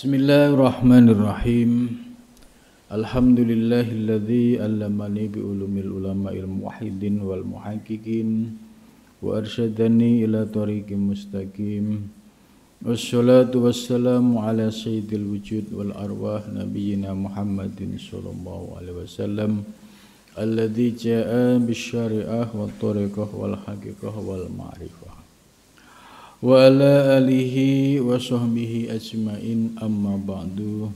Bismillahirrahmanirrahim. Alhamdulillahilladzi allamani bi ulumil ulama'il muwahhidin wal muhaqqiqin wa arsyadani ila thariqim mustaqim. Wassalatu wassalamu ala sayyidil wujud wal arwah nabiyyina Muhammadin sallallahu alaihi wasallam alladzi jaa'a bisyari'ah wat thariqah wal haqiqah wal ma'rifah. Wa ala alihi wa sahbihi ajmain amma ba'du.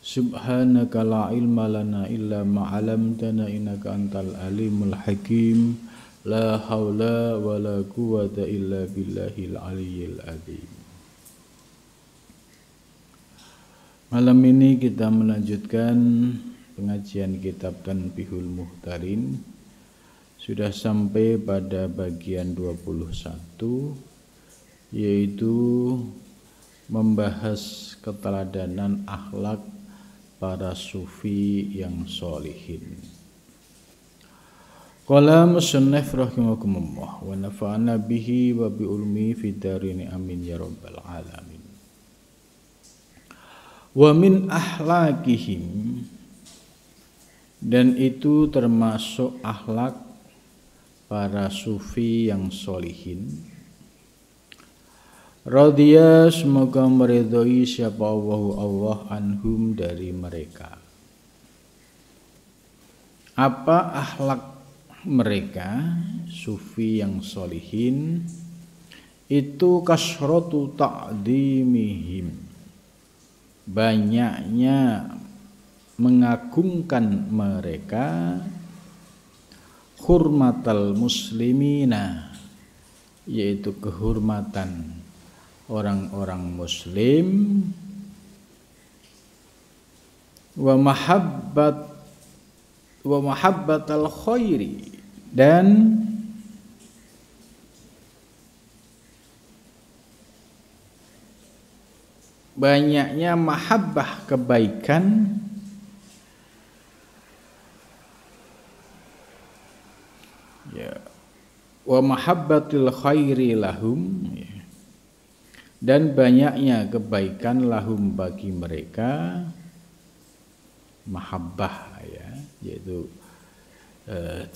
Subhanaka la ilma lana illa ma 'allamtana innaka antal alimul hakim. La haula wa la quwwata illa billahil aliyyil azim. Malam ini kita melanjutkan pengajian kitab Tanbihul Muhtarin. Sudah sampai pada bagian 21, yaitu membahas keteladanan akhlak para sufi yang sholihin. Qala musannif rahimakumullah wa nafa'ana bihi wa bi ulmi fid darini amin ya rabbal alamin. Wa min akhlaqihim, dan itu termasuk akhlak para sufi yang sholihin. Radhiya, semoga meridhoi siapa Allah anhum, dari mereka. Apa akhlak mereka sufi yang sholihin? Itu kasratu ta'dhimihim, banyaknya mengagungkan mereka, hurmatal muslimina, yaitu kehormatan orang-orang muslim, wa mahabbatal khairi, dan banyaknya mahabbah kebaikan, ya, wa mahabbatil khairi lahum, ya, dan banyaknya kebaikan lahum bagi mereka, mahabbah, ya, yaitu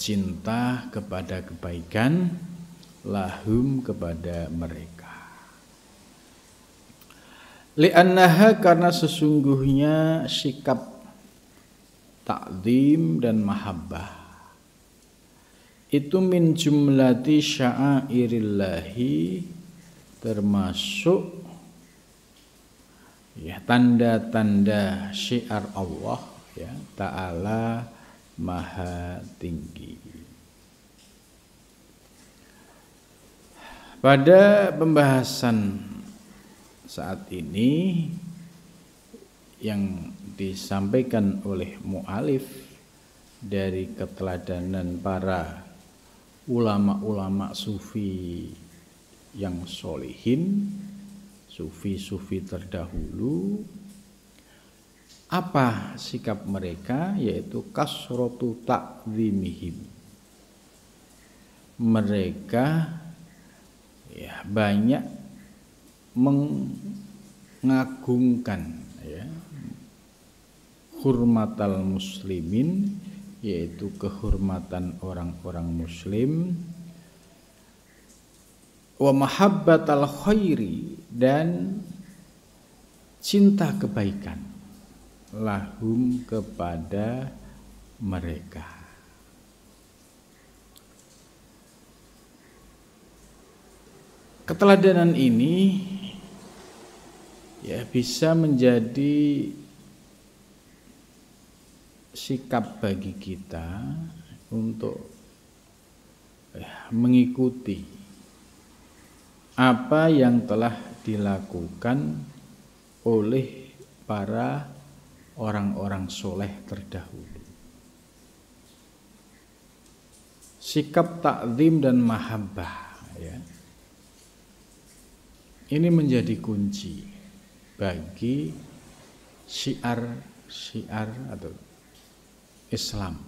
cinta kepada kebaikan, lahum kepada mereka. Li'annaha, karena sesungguhnya sikap ta'zim dan mahabbah itu min jumlati sya'airillahi, termasuk, ya, tanda-tanda syiar Allah, ya, Ta'ala Maha Tinggi. Pada pembahasan saat ini yang disampaikan oleh mu'alif dari keteladanan para ulama-ulama sufi yang sholihin, sufi-sufi terdahulu, apa sikap mereka? Yaitu kasratu ta'zimihim, mereka, ya, banyak mengagungkan, ya, hurmatal muslimin, yaitu kehormatan orang-orang muslim, wa mahabbatal khairi, dan cinta kebaikan lahum kepada mereka. Keteladanan ini, ya, bisa menjadi sikap bagi kita untuk, ya, mengikuti apa yang telah dilakukan oleh para orang-orang soleh terdahulu. Sikap ta'zim dan mahabbah, ya, ini menjadi kunci bagi syiar atau Islam.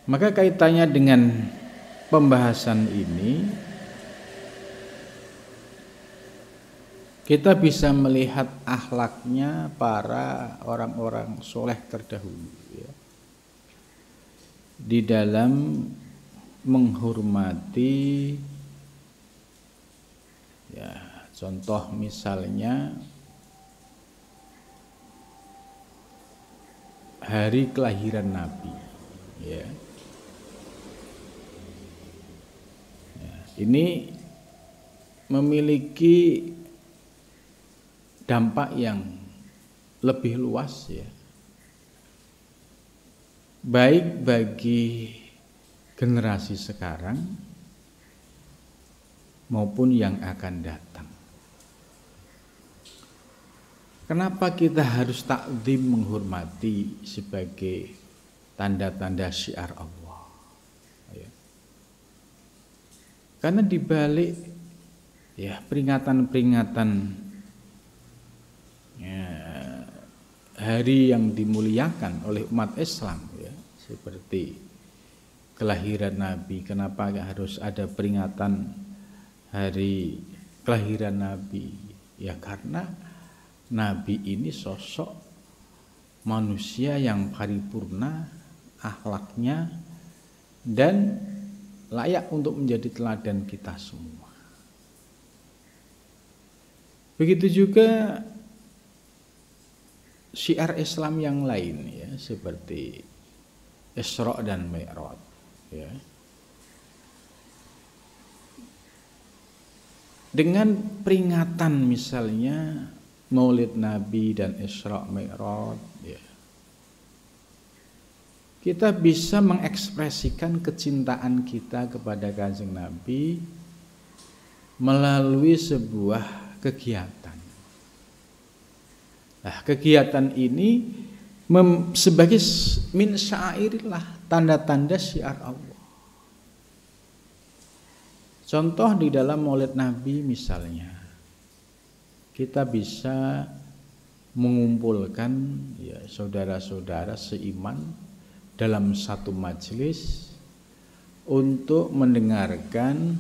Maka kaitannya dengan pembahasan ini, kita bisa melihat akhlaknya para orang-orang soleh terdahulu ya, di dalam menghormati ya, contoh misalnya hari kelahiran Nabi ya. Ini memiliki dampak yang lebih luas ya, baik bagi generasi sekarang maupun yang akan datang. Kenapa kita harus takzim menghormati sebagai tanda-tanda syiar Allah? Karena dibalik ya peringatan-peringatan ya, hari yang dimuliakan oleh umat Islam ya, seperti kelahiran Nabi. Kenapa harus ada peringatan hari kelahiran Nabi? Ya karena Nabi ini sosok manusia yang paripurna akhlaknya dan layak untuk menjadi teladan kita semua. Begitu juga syiar Islam yang lain ya, seperti Isra dan Mi'raj ya. Dengan peringatan misalnya Maulid Nabi dan Isra Mi'raj ya, kita bisa mengekspresikan kecintaan kita kepada Kanjeng Nabi melalui sebuah kegiatan. Nah, kegiatan ini sebagai min sya'airillah, tanda-tanda syiar Allah. Contoh di dalam Maulid Nabi misalnya, kita bisa mengumpulkan ya saudara-saudara seiman dalam satu majelis untuk mendengarkan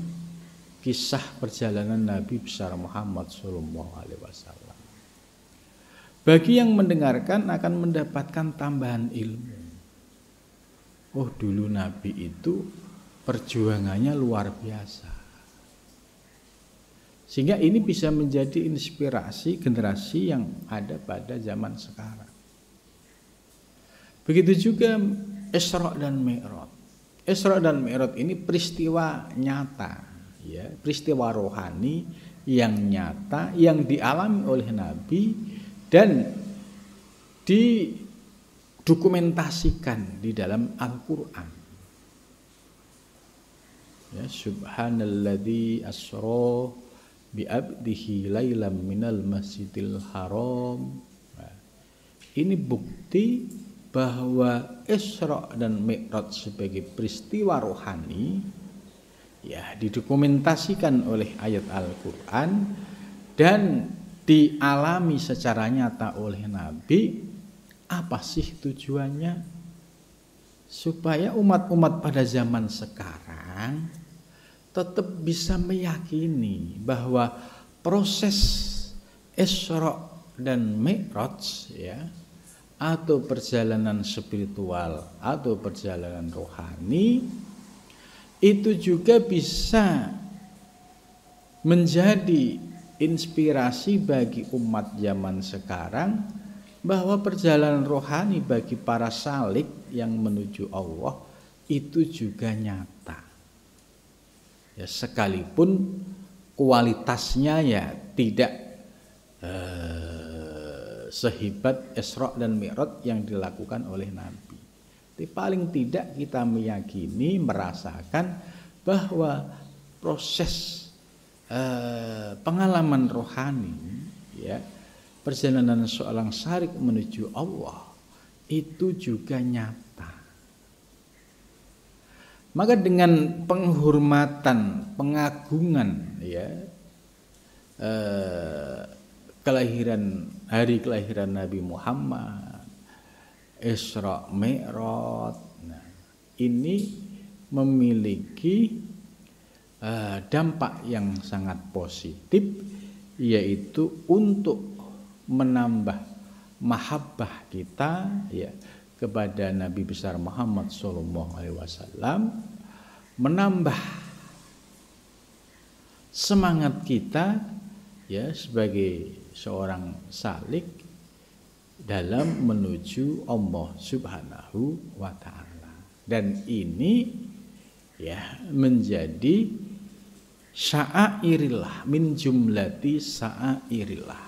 kisah perjalanan Nabi besar Muhammad SAW. Bagi yang mendengarkan akan mendapatkan tambahan ilmu. Oh, dulu Nabi itu perjuangannya luar biasa. Sehingga ini bisa menjadi inspirasi generasi yang ada pada zaman sekarang. Begitu juga Isra dan Mi'raj. Isra dan Mi'raj ini peristiwa nyata, ya, peristiwa rohani yang nyata yang dialami oleh Nabi dan didokumentasikan di dalam Al-Qur'an. Ya, subhanalladzi asra bi abdihi lailam minal masjidil haram. Nah, ini bukti bahwa Isra dan Mi'raj sebagai peristiwa rohani ya didokumentasikan oleh ayat Al-Qur'an dan dialami secara nyata oleh Nabi. Apa sih tujuannya? Supaya umat-umat pada zaman sekarang tetap bisa meyakini bahwa proses Isra dan Mi'raj ya, atau perjalanan spiritual atau perjalanan rohani itu juga bisa menjadi inspirasi bagi umat zaman sekarang bahwa perjalanan rohani bagi para salik yang menuju Allah itu juga nyata ya, sekalipun kualitasnya ya tidak sehebat Isra dan Mi'raj yang dilakukan oleh Nabi. Tapi paling tidak kita meyakini, merasakan bahwa proses pengalaman rohani ya, perjalanan seorang salik menuju Allah itu juga nyata. Maka dengan penghormatan, pengagungan ya, hari kelahiran Nabi Muhammad, Isra Mi'raj, nah, ini memiliki dampak yang sangat positif yaitu untuk menambah mahabbah kita ya kepada Nabi besar Muhammad SAW, menambah semangat kita ya sebagai seorang salik dalam menuju Allah Subhanahu wa taala. Dan ini ya menjadi sya'airillah, min jumlati sya'airillah,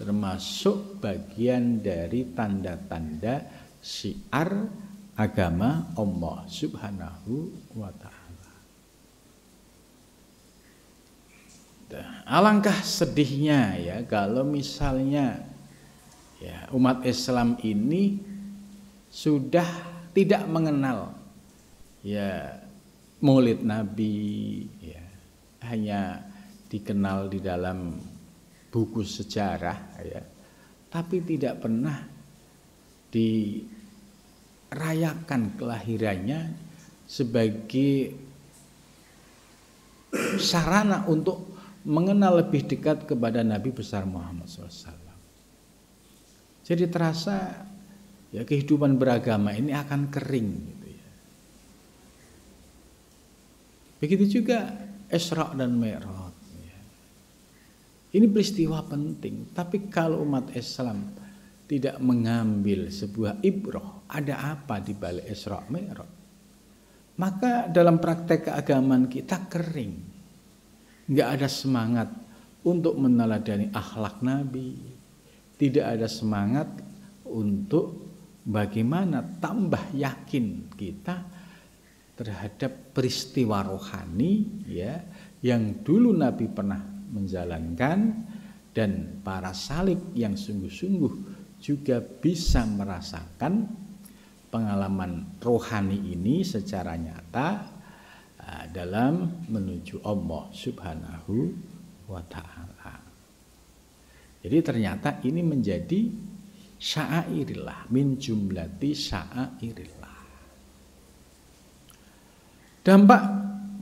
termasuk bagian dari tanda-tanda syiar agama Allah Subhanahu wa taala. Alangkah sedihnya ya kalau misalnya ya umat Islam ini sudah tidak mengenal ya Maulid Nabi ya, hanya dikenal di dalam buku sejarah ya, tapi tidak pernah dirayakan kelahirannya sebagai sarana untuk mengenal lebih dekat kepada Nabi besar Muhammad SAW. Jadi terasa ya kehidupan beragama ini akan kering gitu ya. Begitu juga Isra dan Mi'raj ya. Ini peristiwa penting, tapi kalau umat Islam tidak mengambil sebuah ibrah, ada apa di balik Isra Mi'raj, maka dalam praktek keagamaan kita kering. Nggak ada semangat untuk meneladani akhlak Nabi, tidak ada semangat untuk bagaimana tambah yakin kita terhadap peristiwa rohani ya yang dulu Nabi pernah menjalankan, dan para salik yang sungguh-sungguh juga bisa merasakan pengalaman rohani ini secara nyata dalam menuju Allah Subhanahu wa ta'ala. Jadi ternyata ini menjadi sya'airillah, min jumlati sya'airillah. Dampak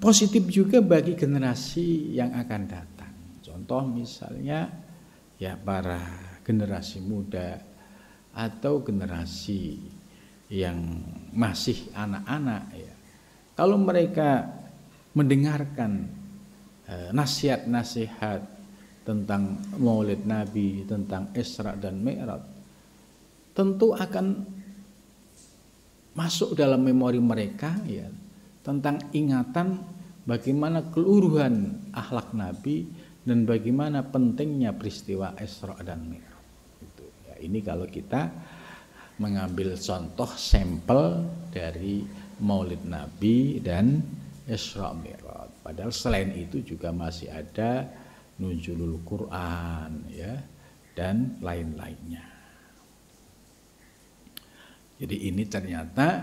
positif juga bagi generasi yang akan datang. Contoh misalnya ya para generasi muda atau generasi yang masih anak-anak ya. Kalau mereka mendengarkan nasihat-nasihat tentang Maulid Nabi, tentang Isra dan Mi'raj, tentu akan masuk dalam memori mereka ya tentang ingatan bagaimana keluruhan akhlak Nabi dan bagaimana pentingnya peristiwa Isra dan Mi'raj. Itu ya, ini kalau kita mengambil contoh sampel dari Maulid Nabi dan Isra Mi'raj. Padahal selain itu juga masih ada Nuzulul Quran ya dan lain-lainnya. Jadi ini ternyata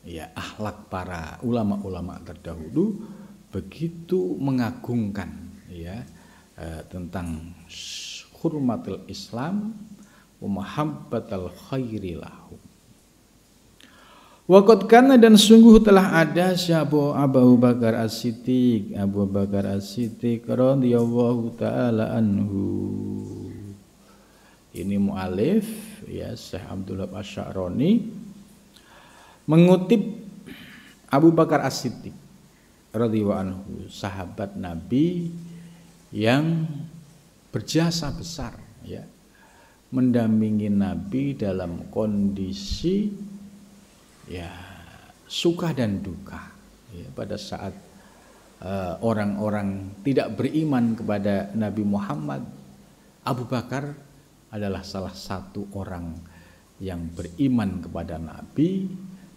ya akhlak para ulama-ulama terdahulu begitu mengagungkan ya tentang hurmatul Islam wa mahabbatal khairi lahu. Waqad kana, dan sungguh telah ada syabu Abu Bakar As-Siddiq, Abu Bakar As-Siddiq radhiyallahu taala anhu. Ini mu'alif ya Syekh Abdul Wahab Asy-Sya'rani mengutip Abu Bakar As-Siddiq radhiyallahu anhu, sahabat Nabi yang berjasa besar ya, mendampingi Nabi dalam kondisi ya suka dan duka ya, pada saat orang-orang tidak beriman kepada Nabi Muhammad. Abu Bakar adalah salah satu orang yang beriman kepada Nabi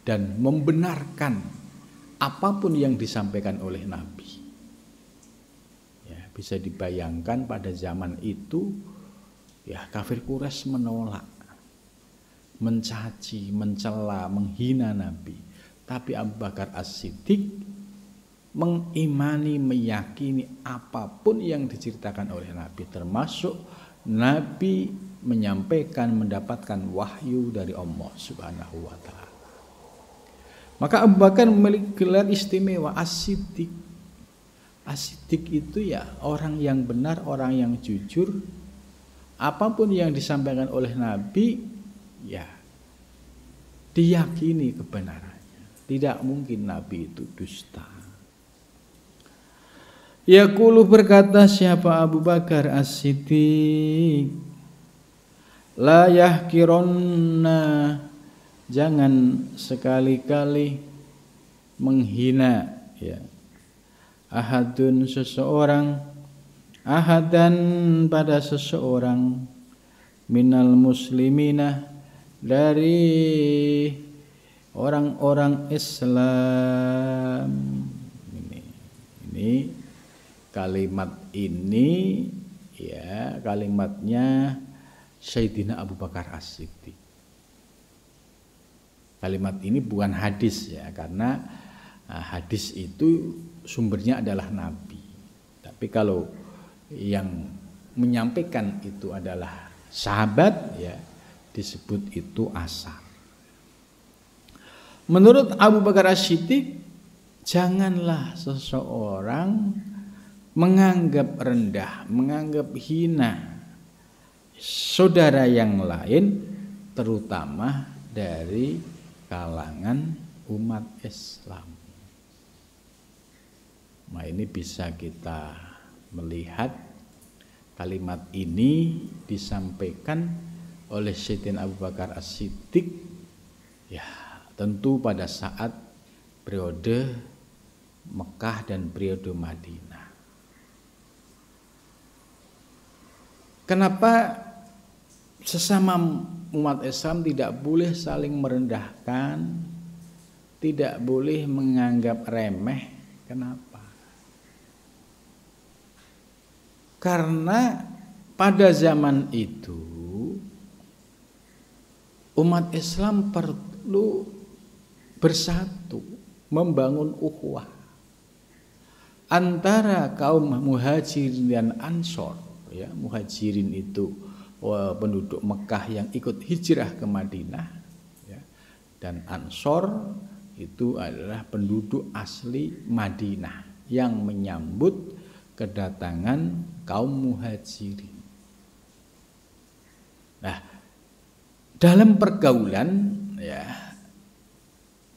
dan membenarkan apapun yang disampaikan oleh Nabi ya. Bisa dibayangkan pada zaman itu ya kafir Quraisy menolak, mencaci, mencela, menghina Nabi. Tapi Abu Bakar As-Siddiq mengimani, meyakini apapun yang diceritakan oleh Nabi, termasuk Nabi menyampaikan, mendapatkan wahyu dari Allah Subhanahu wa ta'ala. Maka Abu Bakar memiliki gelar istimewa As-Siddiq. As-Siddiq itu ya orang yang benar, orang yang jujur. Apapun yang disampaikan oleh Nabi, ya diyakini kebenarannya. Tidak mungkin Nabi itu dusta. Yaqulu berkata siapa Abu Bakar As-Siddiq, la yahkironna, jangan sekali-kali menghina ya ahadun seseorang, ahadan pada seseorang, minal muslimina dari orang-orang Islam. Ini kalimat ini ya kalimatnya Sayyidina Abu Bakar As-Siddiq. Kalimat ini bukan hadis ya, karena hadis itu sumbernya adalah Nabi. Tapi kalau yang menyampaikan itu adalah sahabat ya, disebut itu asar. Menurut Abu Bakar As-Siddiq, janganlah seseorang menganggap rendah, menganggap hina saudara yang lain, terutama dari kalangan umat Islam. Nah, ini bisa kita melihat kalimat ini disampaikan oleh Sayyidina Abu Bakar As-Siddiq ya tentu pada saat periode Mekah dan periode Madinah. Kenapa sesama umat Islam tidak boleh saling merendahkan, tidak boleh menganggap remeh? Kenapa? Karena pada zaman itu umat Islam perlu bersatu, membangun ukhuwah antara kaum muhajirin dan ansor. Ya, muhajirin itu penduduk Mekah yang ikut hijrah ke Madinah ya, dan ansor itu adalah penduduk asli Madinah yang menyambut kedatangan kaum muhajirin. Nah, dalam pergaulan ya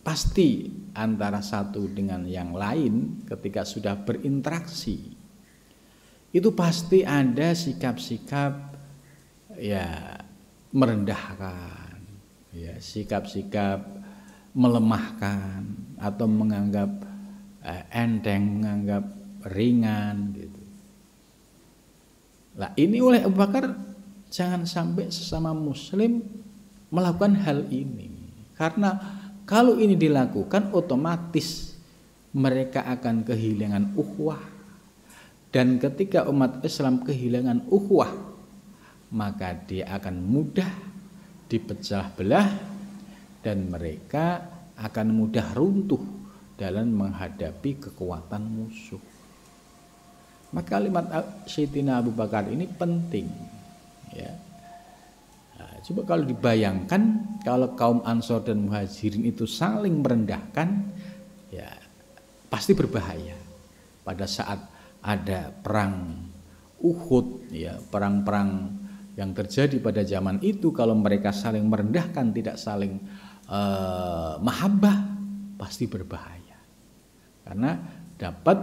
pasti antara satu dengan yang lain ketika sudah berinteraksi itu pasti ada sikap-sikap ya merendahkan, ya sikap-sikap melemahkan atau menganggap enteng, menganggap ringan gitu. Lah ini oleh Abu Bakar jangan sampai sesama muslim melakukan hal ini. Karena kalau ini dilakukan otomatis mereka akan kehilangan ukhuwah. Dan ketika umat Islam kehilangan ukhuwah, maka dia akan mudah dipecah belah dan mereka akan mudah runtuh dalam menghadapi kekuatan musuh. Maka kalimat Sayyidina Abu Bakar ini penting ya. Nah, coba kalau dibayangkan kalau kaum Ansor dan Muhajirin itu saling merendahkan ya pasti berbahaya. Pada saat ada perang Uhud ya, perang-perang yang terjadi pada zaman itu, kalau mereka saling merendahkan, tidak saling mahabbah, pasti berbahaya. Karena dapat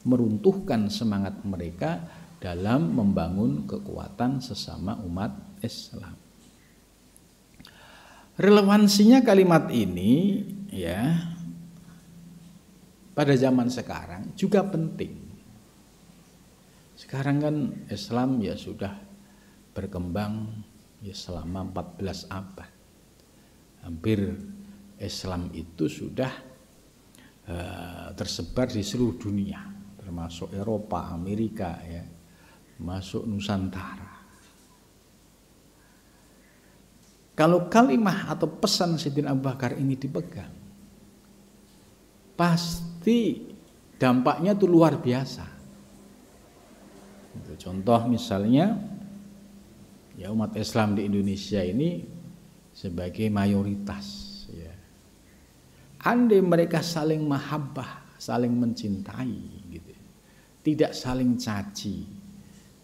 meruntuhkan semangat mereka dalam membangun kekuatan sesama umat Islam. Relevansinya kalimat ini ya pada zaman sekarang juga penting. Sekarang kan Islam ya sudah berkembang ya selama 14 abad. Hampir Islam itu sudah tersebar di seluruh dunia, termasuk Eropa, Amerika ya, masuk Nusantara. Kalau kalimah atau pesan Sayyidina Abu Bakar ini dipegang, pasti dampaknya itu luar biasa. Contoh misalnya ya umat Islam di Indonesia ini sebagai mayoritas ya. Andai mereka saling mahabbah, saling mencintai gitu. tidak saling caci,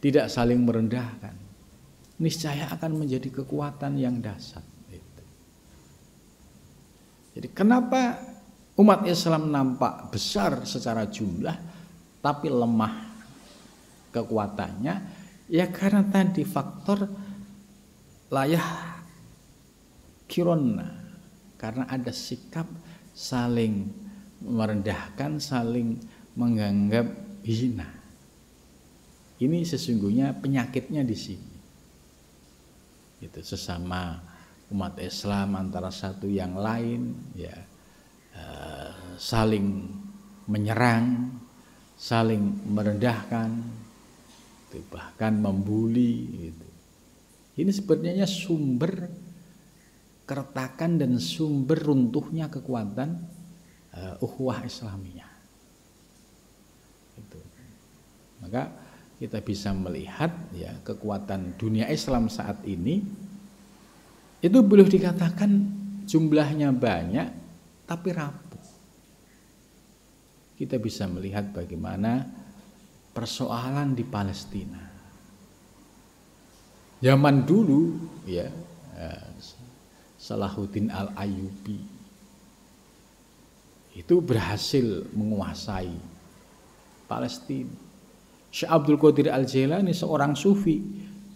tidak saling merendahkan, niscaya akan menjadi kekuatan yang dahsyat. Jadi kenapa umat Islam nampak besar secara jumlah tapi lemah kekuatannya? Ya karena tadi faktor layah kironna, karena ada sikap saling merendahkan, saling menganggap hina. Ini sesungguhnya penyakitnya di sini. Itu sesama umat Islam antara satu yang lain ya saling menyerang, saling merendahkan, bahkan membuli gitu. Ini sebenarnya sumber keretakan dan sumber runtuhnya kekuatan ukhuwah Islamiyah. Itu. Maka kita bisa melihat ya kekuatan dunia Islam saat ini itu boleh dikatakan jumlahnya banyak tapi rapuh. Kita bisa melihat bagaimana persoalan di Palestina. Zaman dulu ya Salahuddin Al-Ayyubi itu berhasil menguasai Palestina. Syekh Abdul Qadir Al-Jailani seorang sufi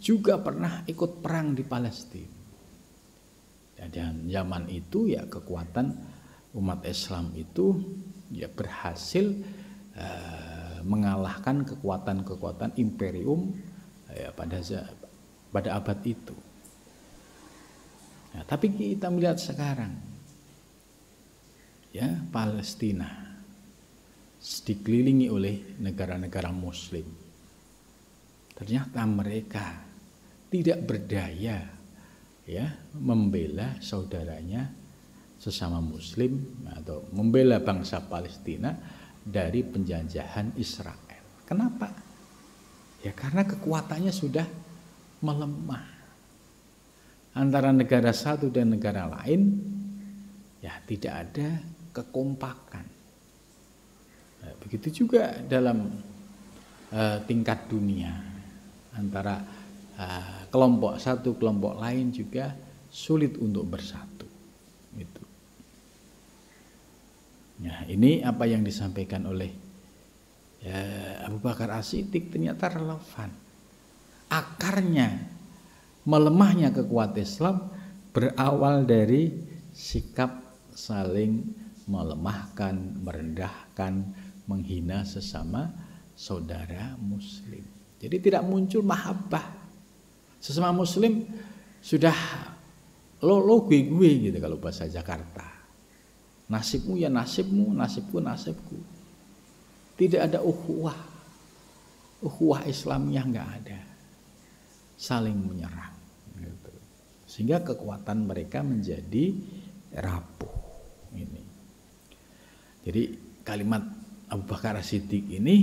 juga pernah ikut perang di Palestina. Dan zaman itu ya kekuatan umat Islam itu ya berhasil mengalahkan kekuatan-kekuatan imperium ya pada abad itu. Nah, tapi kita melihat sekarang ya Palestina dikelilingi oleh negara-negara Muslim. Ternyata mereka tidak berdaya ya membela saudaranya sesama Muslim atau membela bangsa Palestina dari penjajahan Israel. Kenapa? Ya karena kekuatannya sudah melemah. Antara negara satu dan negara lain ya tidak ada kekompakan. Nah, begitu juga dalam tingkat dunia antara kelompok satu kelompok lain juga sulit untuk bersatu. Itu. Nah, ini apa yang disampaikan oleh Abu Bakar As-Siddiq ternyata relevan. Akarnya melemahnya kekuatan Islam berawal dari sikap saling melemahkan, merendahkan, menghina sesama saudara Muslim. Jadi tidak muncul mahabbah. Sesama Muslim sudah lo gue gitu kalau bahasa Jakarta. Nasibmu ya nasibmu, nasibku nasibku. Tidak ada ukhuwah. Ukhuwah Islamiyah nggak ada. Saling menyerang. Gitu. Sehingga kekuatan mereka menjadi rapuh. Ini. Jadi kalimat Abu Bakar As-Siddiq ini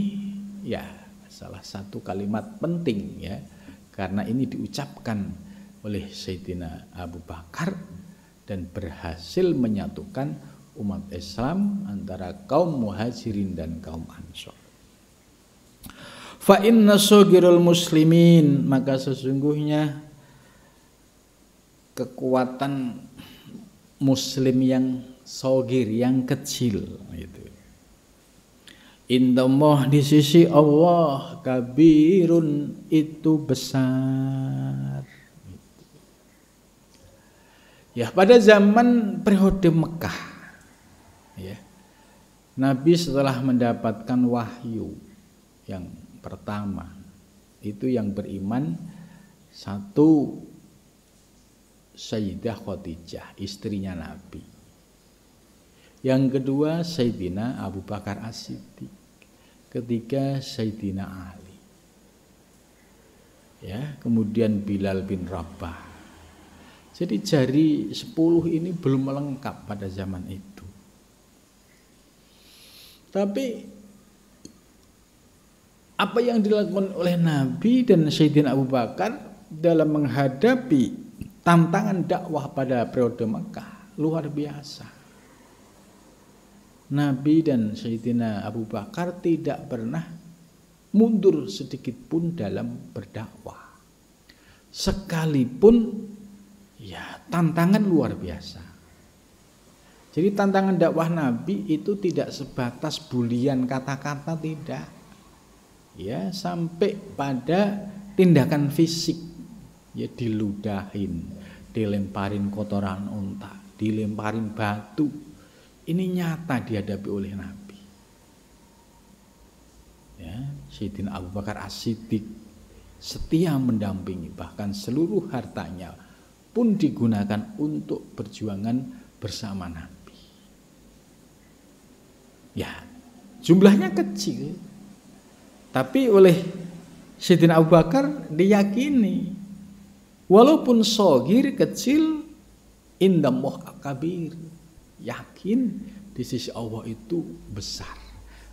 ya salah satu kalimat penting ya. Karena ini diucapkan oleh Sayyidina Abu Bakar dan berhasil menyatukan umat Islam antara kaum Muhajirin dan kaum Ansor. Fa inna saghirul muslimin, maka sesungguhnya kekuatan muslim yang saghir, yang kecil itu. Indallah, di sisi Allah, kabirun, itu besar. Ya, pada zaman periode Mekah ya, Nabi setelah mendapatkan wahyu yang pertama itu yang beriman satu Sayyidah Khadijah, istrinya Nabi. Yang kedua Sayyidina Abu Bakar As-Siddiq. Ketiga Sayyidina Ali. Ya, kemudian Bilal bin Rabah. Jadi jari 10 ini belum lengkap pada zaman itu. Tapi apa yang dilakukan oleh Nabi dan Sayyidina Abu Bakar dalam menghadapi tantangan dakwah pada periode Mekah luar biasa. Nabi dan Sayyidina Abu Bakar tidak pernah mundur sedikit pun dalam berdakwah. Sekalipun ya tantangan luar biasa. Jadi tantangan dakwah Nabi itu tidak sebatas bulian kata-kata, tidak. Ya, sampai pada tindakan fisik. Ya, diludahin, dilemparin kotoran unta, dilemparin batu. Ini nyata dihadapi oleh Nabi. Ya, Sayyidina Abu Bakar As-Siddiq setia mendampingi, bahkan seluruh hartanya pun digunakan untuk perjuangan bersama Nabi. Ya, jumlahnya kecil, tapi oleh Sayyidina Abu Bakar diyakini walaupun shogir kecil, indallah akabir, yakin di sisi Allah itu besar,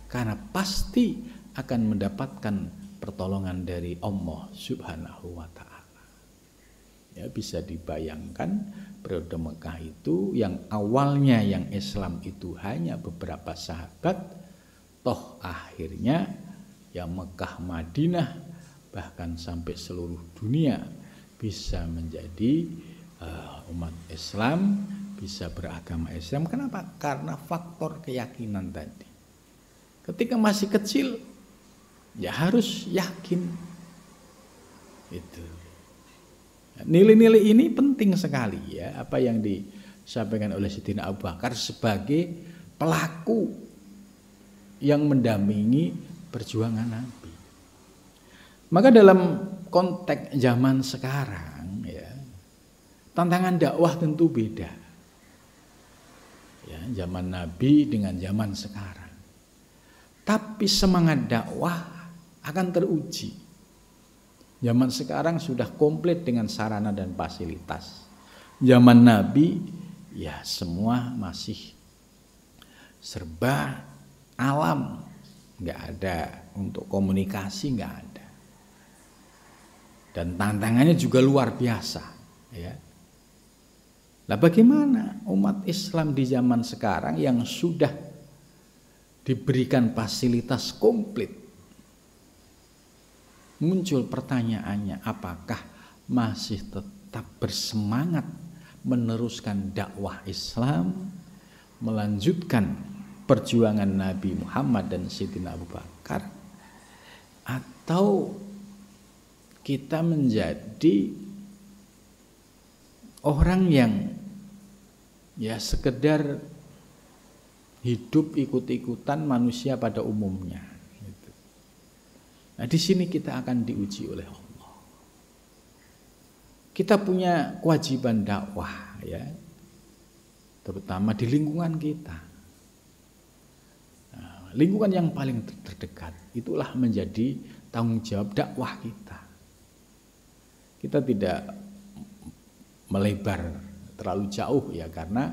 karena pasti akan mendapatkan pertolongan dari Allah Subhanahu wa ta'ala. Ya, bisa dibayangkan periode Mekah itu yang awalnya yang Islam itu hanya beberapa sahabat, toh akhirnya ya Mekah, Madinah, bahkan sampai seluruh dunia bisa menjadi umat Islam, bisa beragama Islam. Kenapa? Karena faktor keyakinan tadi. Ketika masih kecil ya harus yakin. Itu. Nilai-nilai ini penting sekali ya, apa yang disampaikan oleh Sayyidina Abu Bakar sebagai pelaku yang mendampingi perjuangan Nabi. Maka dalam konteks zaman sekarang ya, tantangan dakwah tentu beda. Ya, zaman Nabi dengan zaman sekarang. Tapi semangat dakwah akan teruji. Zaman sekarang sudah komplit dengan sarana dan fasilitas. Zaman Nabi ya semua masih serba alam, nggak ada untuk komunikasi, nggak ada. Dan tantangannya juga luar biasa. Ya. Nah, bagaimana umat Islam di zaman sekarang yang sudah diberikan fasilitas komplit? Muncul pertanyaannya, apakah masih tetap bersemangat meneruskan dakwah Islam, melanjutkan perjuangan Nabi Muhammad dan Sayyidina Abu Bakar, atau kita menjadi orang yang ya sekedar hidup ikut-ikutan manusia pada umumnya. Nah, di sini kita akan diuji oleh Allah. Kita punya kewajiban dakwah ya, terutama di lingkungan kita. Nah, lingkungan yang paling terdekat itulah menjadi tanggung jawab dakwah kita. Kita tidak melebar terlalu jauh ya, karena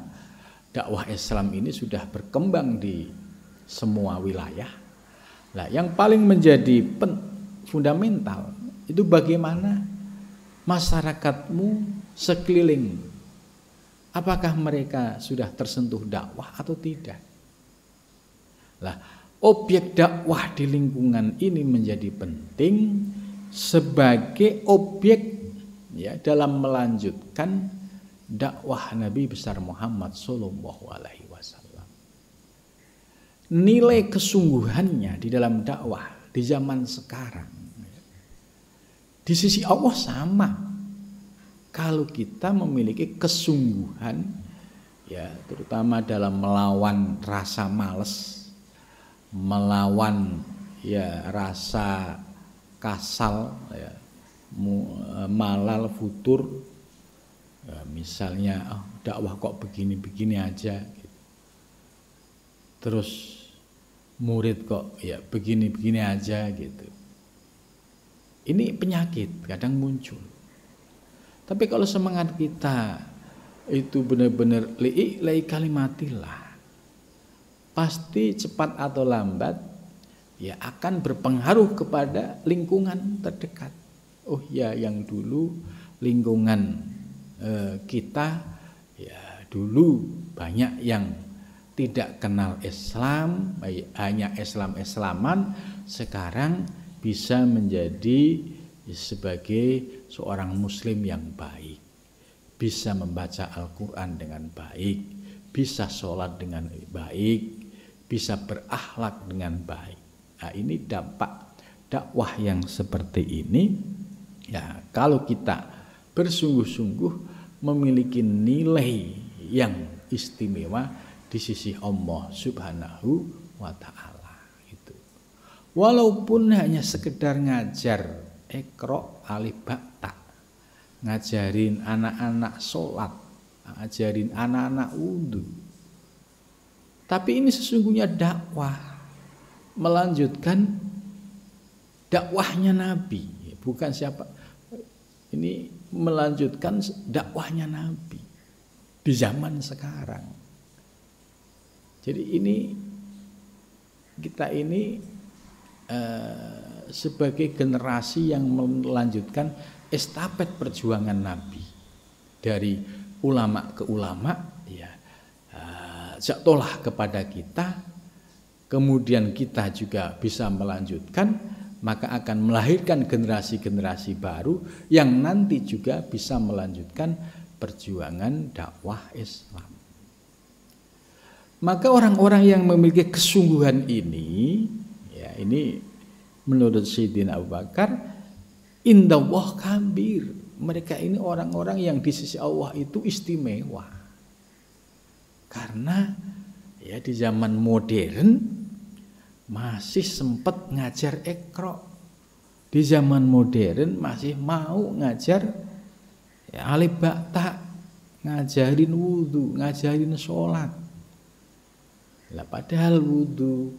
dakwah Islam ini sudah berkembang di semua wilayah. Nah, yang paling menjadi fundamental itu bagaimana masyarakatmu sekeliling, apakah mereka sudah tersentuh dakwah atau tidak. Nah, objek dakwah di lingkungan ini menjadi penting sebagai objek ya dalam melanjutkan dakwah Nabi besar Muhammad sallallahu alaihi wasallam. Nilai kesungguhannya di dalam dakwah di zaman sekarang di sisi Allah sama. Kalau kita memiliki kesungguhan ya, terutama dalam melawan rasa malas, melawan ya rasa kasal ya, malal futur ya, misalnya dakwah kok begini-begini aja gitu. Terus murid kok ya begini-begini aja gitu. Ini penyakit kadang muncul. Tapi kalau semangat kita itu benar-benar li'i kalimatillah, pasti cepat atau lambat ya akan berpengaruh kepada lingkungan terdekat. Oh ya, yang dulu lingkungan kita ya dulu banyak yang tidak kenal Islam, hanya Islam-Islaman, sekarang bisa menjadi sebagai seorang muslim yang baik, bisa membaca Al-Quran dengan baik, bisa sholat dengan baik, bisa berakhlak dengan baik. Nah, ini dampak dakwah yang seperti ini. Ya, kalau kita bersungguh-sungguh memiliki nilai yang istimewa di sisi Allah Subhanahu wa Ta'ala itu. Walaupun hanya sekedar ngajar Iqra alif ba ta, ngajarin anak-anak sholat, ngajarin anak-anak wudu. Tapi ini sesungguhnya dakwah, melanjutkan dakwahnya Nabi, bukan siapa. Ini melanjutkan dakwahnya Nabi di zaman sekarang. Jadi ini kita ini sebagai generasi yang melanjutkan estafet perjuangan Nabi dari ulama ke ulama, ya, jatuhlah kepada kita, kemudian kita juga bisa melanjutkan, maka akan melahirkan generasi-generasi baru yang nanti juga bisa melanjutkan perjuangan dakwah Islam. Maka orang-orang yang memiliki kesungguhan ini, ya, ini menurut Sayyidina Abu Bakar, indallah kabir. Mereka ini orang-orang yang di sisi Allah itu istimewa. Karena ya di zaman modern masih sempat ngajar Iqra. Di zaman modern masih mau ngajar ya, alif ba ta, ngajarin wudu, ngajarin sholat. Lah padahal wudu,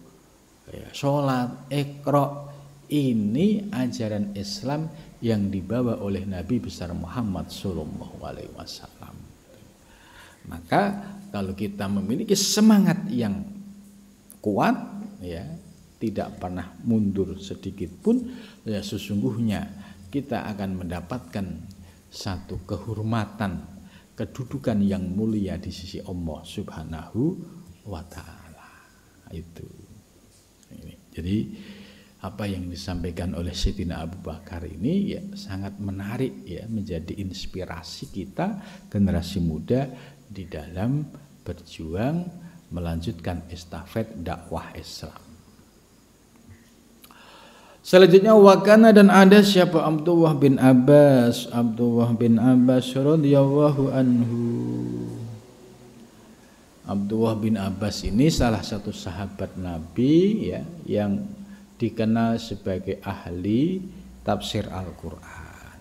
ya, sholat, Iqra ini ajaran Islam yang dibawa oleh Nabi besar Muhammad Sallallahu Alaihi Wasallam. Maka kalau kita memiliki semangat yang kuat, ya, tidak pernah mundur sedikit pun, ya sesungguhnya kita akan mendapatkan satu kehormatan, kedudukan yang mulia di sisi Allah Subhanahu wa Ta'ala. Itu. Jadi apa yang disampaikan oleh Sayyidina Abu Bakar ini ya sangat menarik, ya, menjadi inspirasi kita generasi muda di dalam berjuang melanjutkan estafet dakwah Islam. Selanjutnya wakana, dan ada siapa Abdullah bin Abbas radhiyallahu anhu. Abdullah bin Abbas ini salah satu sahabat Nabi, ya, yang dikenal sebagai ahli tafsir Al-Quran.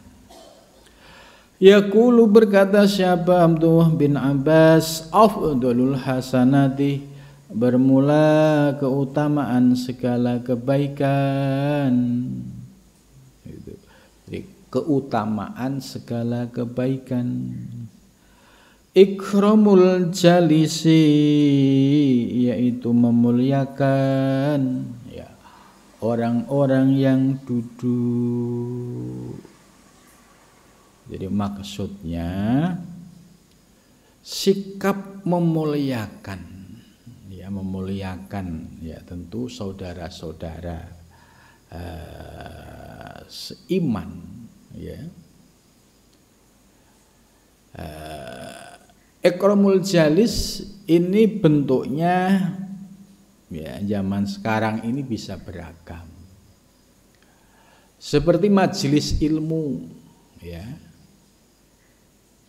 Yaqulu, berkata siapa Abdullah bin Abbas, afdalul hasanati, bermula keutamaan segala kebaikan. Jadi keutamaan segala kebaikan. Ikramul jalisi, yaitu memuliakan, ya, orang-orang yang duduk. Jadi maksudnya sikap memuliakan, ya, memuliakan, ya, tentu saudara-saudara seiman, ya. Ikramul jalis ini bentuknya, ya, zaman sekarang ini bisa beragam. Seperti majelis ilmu, ya.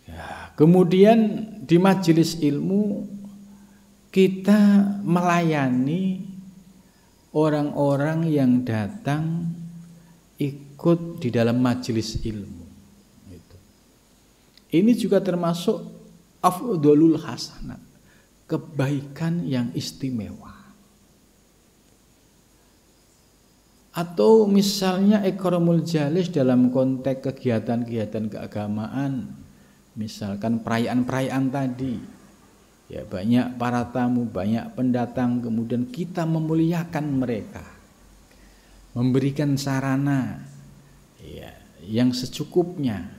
Ya, kemudian di majelis ilmu kita melayani orang-orang yang datang ikut di dalam majelis ilmu. Ini juga termasuk afdalul hasanat, kebaikan yang istimewa. Atau misalnya ikramul jalis dalam konteks kegiatan-kegiatan keagamaan, misalkan perayaan-perayaan tadi, ya, banyak para tamu, banyak pendatang, kemudian kita memuliakan mereka, memberikan sarana, ya, yang secukupnya.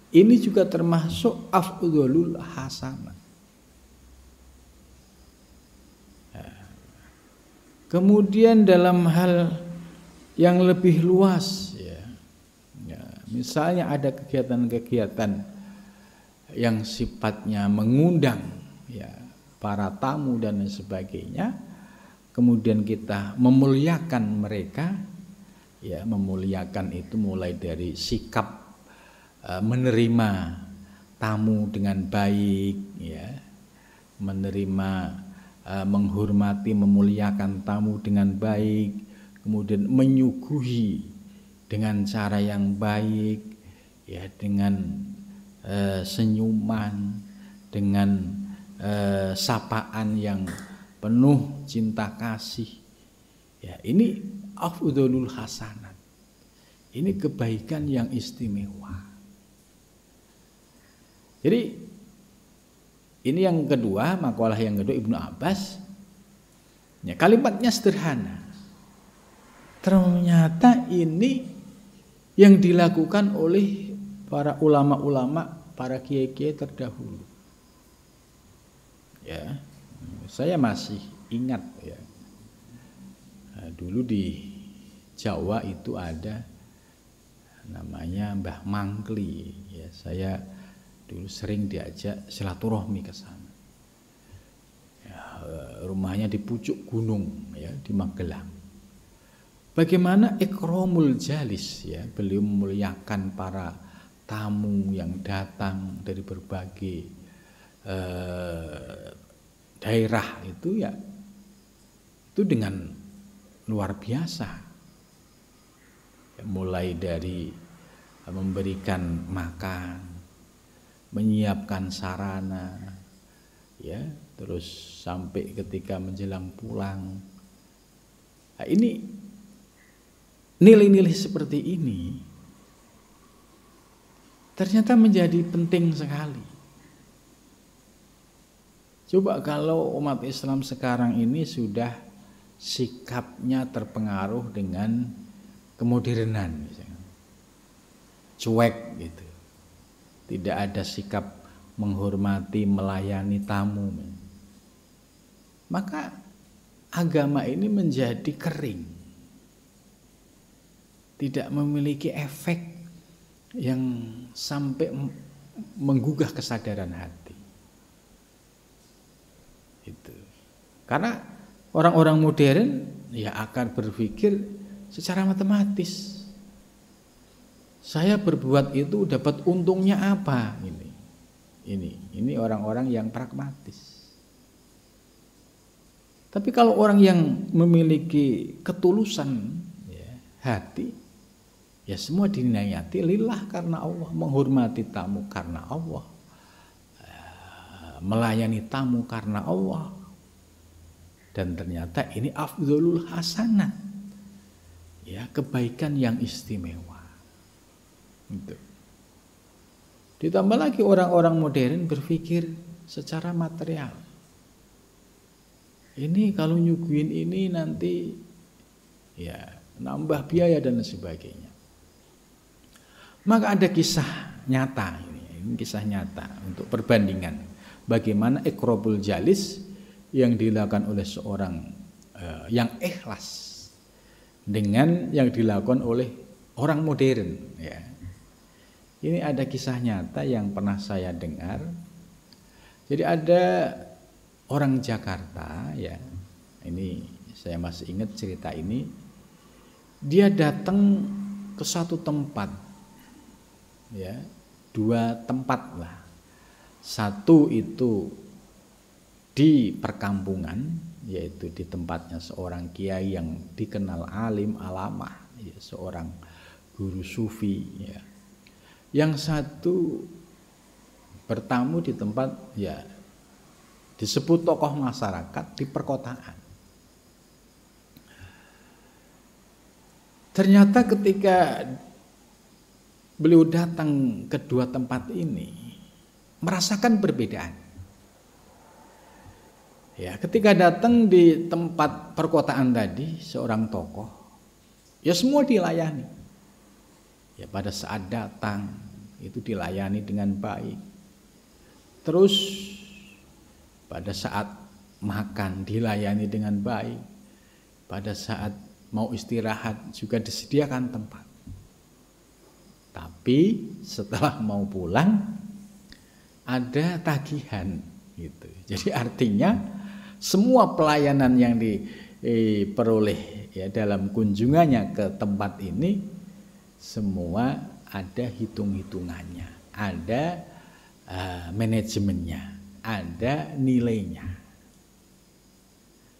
Ini juga termasuk afdalul hasanah. Kemudian dalam hal yang lebih luas ya. Ya, misalnya ada kegiatan-kegiatan yang sifatnya mengundang ya para tamu dan lain sebagainya, kemudian kita memuliakan mereka ya, memuliakan itu mulai dari sikap menerima tamu dengan baik ya, menerima menghormati memuliakan tamu dengan baik, kemudian menyuguhi dengan cara yang baik ya, dengan senyuman, dengan sapaan yang penuh cinta kasih ya. Ini afdholul hasanat, ini kebaikan yang istimewa. Jadi ini yang kedua, makalah yang kedua Ibnu Abbas ya, kalimatnya sederhana, ternyata ini yang dilakukan oleh para ulama-ulama, para kiai-kiai terdahulu ya. Saya masih ingat ya, dulu di Jawa itu ada namanya Mbah Mangkli ya, saya dulu sering diajak silaturahmi ke sana ya, rumahnya di pucuk gunung ya, di Magelang. Bagaimana ikramul jalis ya, beliau memuliakan para tamu yang datang dari berbagai daerah itu ya, itu dengan luar biasa ya, mulai dari memberikan makan, menyiapkan sarana ya, terus sampai ketika menjelang pulang. Nah, ini nilai-nilai seperti ini ternyata menjadi penting sekali. Coba kalau umat Islam sekarang ini sudah sikapnya terpengaruh dengan kemodernan misalnya, cuek gitu, tidak ada sikap menghormati, melayani tamu, maka agama ini menjadi kering, tidak memiliki efek yang sampai menggugah kesadaran hati. Itu. Karena orang-orang modern ya akan berpikir secara matematis. Saya berbuat itu dapat untungnya apa? Ini orang-orang yang pragmatis. Tapi kalau orang yang memiliki ketulusan ya, hati, ya semua dinayati lillah karena Allah, menghormati tamu karena Allah, melayani tamu karena Allah. Dan ternyata ini afdholul hasanat ya, kebaikan yang istimewa. Gitu. Ditambah lagi orang-orang modern berpikir secara material. Ini kalau nyuguhin ini nanti ya nambah biaya dan sebagainya. Maka ada kisah nyata, ini kisah nyata untuk perbandingan bagaimana ikrabul jalis yang dilakukan oleh seorang yang ikhlas dengan yang dilakukan oleh orang modern ya. Ini ada kisah nyata yang pernah saya dengar. Jadi ada orang Jakarta ya, ini saya masih ingat cerita ini. Dia datang ke satu tempat ya, dua tempat lah. Satu itu di perkampungan, yaitu di tempatnya seorang kiai yang dikenal alim alamah ya, seorang guru sufi ya. Yang satu bertamu di tempat ya disebut tokoh masyarakat di perkotaan. Ternyata ketika beliau datang ke dua tempat ini merasakan perbedaan. Ya, ketika datang di tempat perkotaan tadi seorang tokoh, ya semua dilayani. Ya pada saat datang itu dilayani dengan baik. Terus pada saat makan dilayani dengan baik. Pada saat mau istirahat juga disediakan tempat. Tapi setelah mau pulang ada tagihan gitu. Jadi artinya semua pelayanan yang diperoleh ya dalam kunjungannya ke tempat ini semua ada hitung-hitungannya, ada manajemennya, ada nilainya.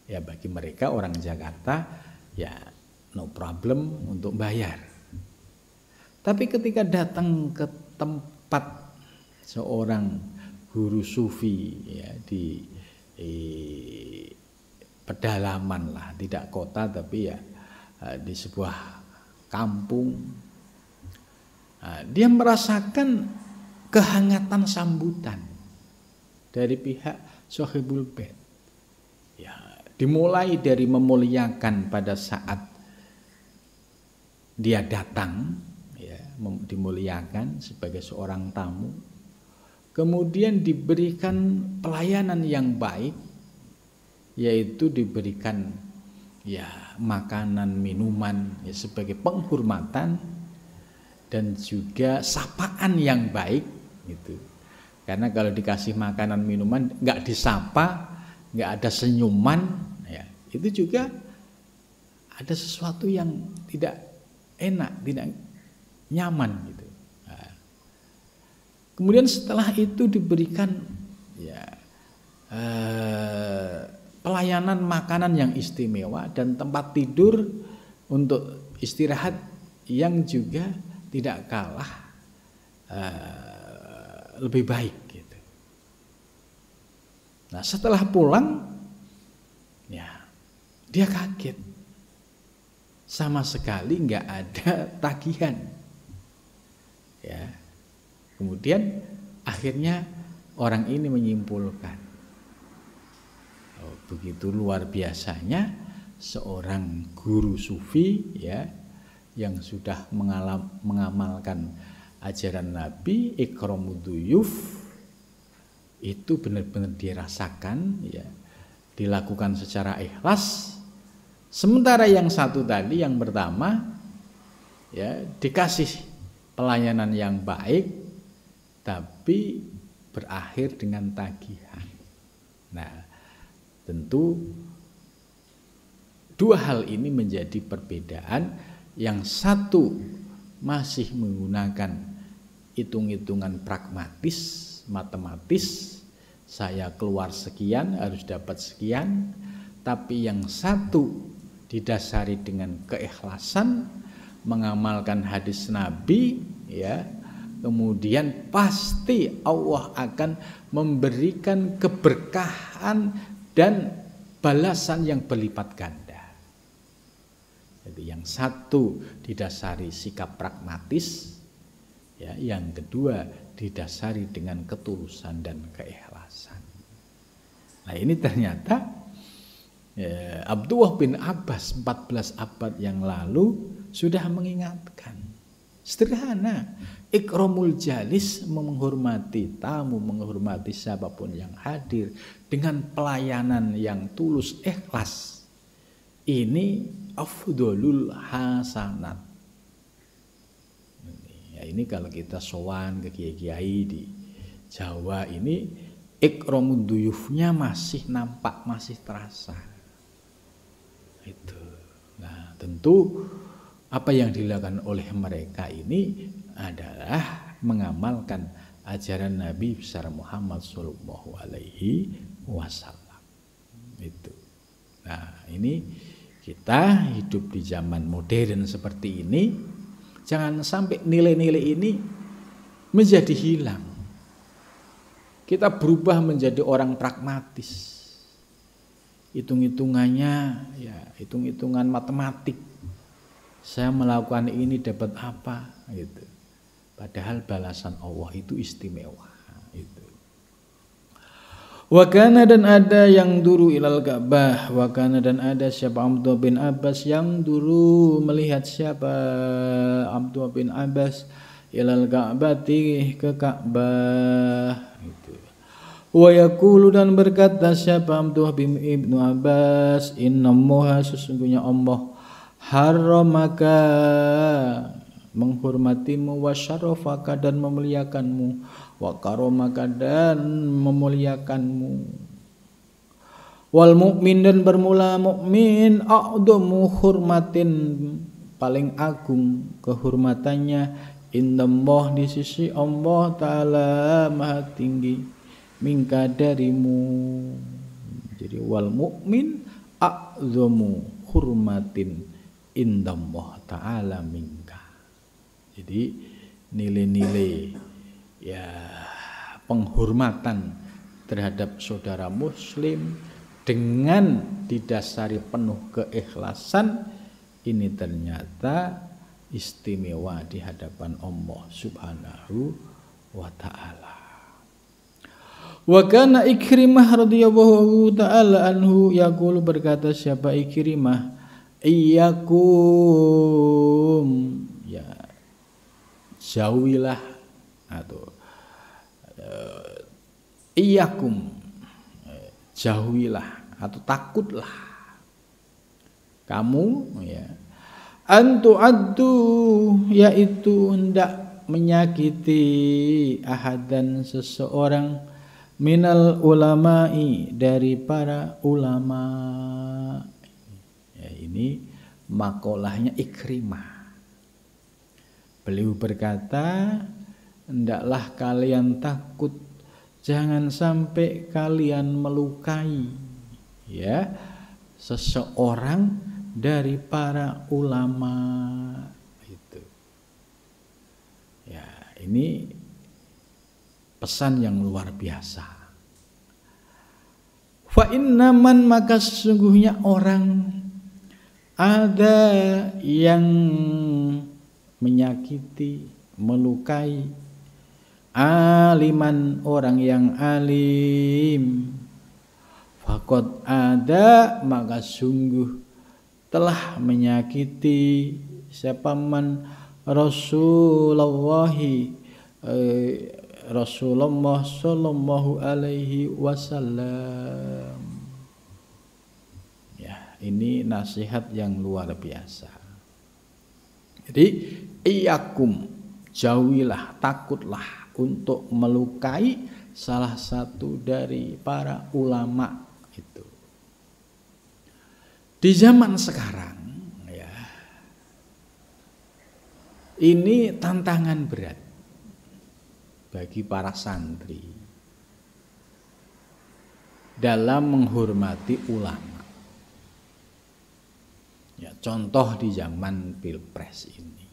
Ya bagi mereka orang Jakarta ya no problem untuk bayar. Tapi ketika datang ke tempat seorang guru sufi ya di pedalaman lah, tidak kota tapi ya di sebuah kampung, dia merasakan kehangatan sambutan dari pihak Sohibul Bait. Ya, dimulai dari memuliakan pada saat dia datang, ya, dimuliakan sebagai seorang tamu. Kemudian diberikan pelayanan yang baik, yaitu diberikan ya makanan, minuman ya, sebagai penghormatan dan juga sapaan yang baik gitu. Karena kalau dikasih makanan minuman nggak disapa, nggak ada senyuman, ya itu juga ada sesuatu yang tidak enak, tidak nyaman gitu. Nah, kemudian setelah itu diberikan ya pelayanan makanan yang istimewa dan tempat tidur untuk istirahat yang juga tidak kalah lebih baik gitu. Nah setelah pulang ya dia kaget, sama sekali nggak ada tagihan ya. Kemudian akhirnya orang ini menyimpulkan, oh, begitu luar biasanya seorang guru sufi ya yang sudah mengamalkan ajaran Nabi, ikramud duyuf, itu benar-benar dirasakan ya, dilakukan secara ikhlas. Sementara yang satu tadi, yang pertama ya dikasih pelayanan yang baik tapi berakhir dengan tagihan. Nah, tentu dua hal ini menjadi perbedaan. Yang satu masih menggunakan hitung-hitungan pragmatis, matematis, saya keluar sekian harus dapat sekian. Tapi yang satu didasari dengan keikhlasan, mengamalkan hadis Nabi ya, kemudian pasti Allah akan memberikan keberkahan dan balasan yang berlipat ganda. Jadi yang satu didasari sikap pragmatis ya, yang kedua didasari dengan ketulusan dan keikhlasan. Nah ini ternyata ya, Abdullah bin Abbas 14 abad yang lalu sudah mengingatkan. Sederhana, ikramul jalis, menghormati tamu, menghormati siapapun yang hadir dengan pelayanan yang tulus, ikhlas. Ini afdholul hasanat. Ya, ini kalau kita sowan ke kiai-kiai di Jawa ini, ikramud duyufnya masih nampak, masih terasa. Itu. Nah, tentu apa yang dilakukan oleh mereka ini adalah mengamalkan ajaran Nabi besar Muhammad sallallahu alaihi wasallam. Itu. Nah, ini kita hidup di zaman modern seperti ini, jangan sampai nilai-nilai ini menjadi hilang. Kita berubah menjadi orang pragmatis. Hitung-hitungannya ya hitung-hitungan matematik. Saya melakukan ini dapat apa gitu. Padahal balasan Allah itu istimewa itu. Wakana, dan ada yang duru ilal Ka'bah. Wakana, dan ada siapa Abdullah bin Abbas yang duru melihat siapa Abdullah bin Abbas ilal Ka'bati, ke Ka'bah itu. Wa yaqulu, dan berkata siapa Abdullah bin Ibnu Abbas, innallaha, sesungguhnya Allah Haramaka menghormatimu, wa syarafaka dan memuliakanmu, wa karamaka dan memuliakanmu. Wal mukmin dan bermula mukmin a'dhamu hurmatin paling agung kehormatannya indallah di sisi Allah Ta'ala maha tinggi mingka darimu. Jadi wal mukmin a'dhamu hurmatin indallah Ta'ala mingka. Jadi nilai-nilai ya penghormatan terhadap saudara muslim dengan didasari penuh keikhlasan ini ternyata istimewa di hadapan Allah Subhanahu wa taala. Wa kana Ikrimah radhiyallahu taala anhu yaqulu berkata siapa Ikrimah iyyakum ya jauhilah atau iyyakum jauhilah atau takutlah kamu ya antu addu yaitu hendak menyakiti ahadan seseorang minal ulama'i dari para ulama. Ya, ini makolahnya Ikrimah. Beliau berkata, hendaklah kalian takut, jangan sampai kalian melukai ya seseorang dari para ulama itu. Ya, ini pesan yang luar biasa. Fa innaman maka sesungguhnya orang ada yang menyakiti, melukai aliman orang yang alim, faqad ada maka sungguh telah menyakiti siapa man Rasulullah sallallahu alaihi wasallam. Ya, ini nasihat yang luar biasa. Jadi iyyakum jauhilah, takutlah untuk melukai salah satu dari para ulama itu. Di zaman sekarang ya, ini tantangan berat bagi para santri dalam menghormati ulama. Ya, contoh di zaman Pilpres ini.